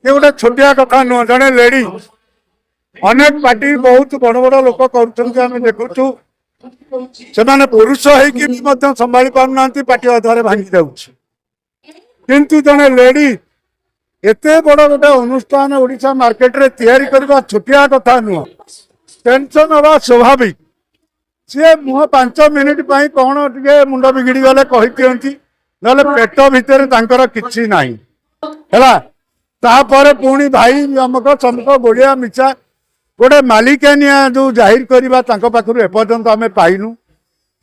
ये गोटे छोटिया कथा नुह जड़े लेडी अनेक पार्टी बहुत बड़ बड़ लोक कर देखु से पुरुष होती संभाली पारना पार्टी अधारे भांगी जाऊँ किंतु जड़े लेडी एते बड़ गोटे अनुष्ठान ओडिशा मार्केट रे तैयारी करबा छोटिया कथा नुह टेंशन हवा स्वाभाविक सी मुह 5 मिनिट कौन टे मुंड बिगिड़ी गले कही दिखती ना पेट भितर कि तापर पुणी भाई अमक चमक गोड़िया मिचा गोटे मालिकानिया जो जाहिर करवा पाखु एपर्यंत आम पाइनु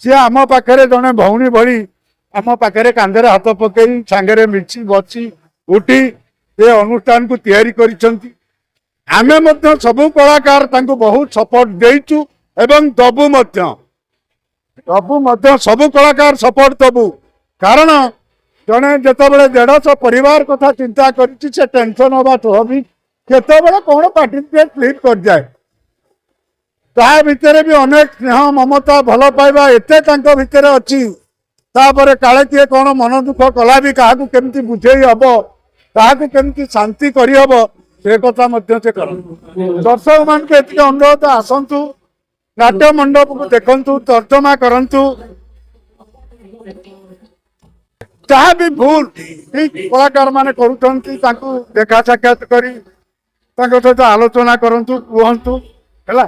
सी आम पाखे जड़े भौणी भली आम पाखे कांधे हाथ पकई सांगे मिची बची उठी ये अनुष्ठान को तैयारी करिसंती आमे मध्य सबु कलाकार तांको बहुत सपोर्ट देइचु एवं दबु मध्य सबु कलाकार सपोर्ट दबु कारण जड़े जिते 150 परिवार कथा चिंता करिछि से टेंशन हवा स्वाभाविक केते कौन पार्टिसिपेट फ्लिप कर जाए ता भितर भी अनेक स्नेह ममता भल पाइबा एते तांको भितर अछि तापर काले किए कौन मन दुख कला भी क्या केमती बुझे हम ताकू केमती शांति करहब से कथा से कर दर्शक मान के अनुरोध आसतु नाट्य मंडप को देखु तर्जमा करंतु जहाँ भी भूल कलाकार माने करुछंती देखा साक्षात करी सहित आलोचना करंतु कहंतु है।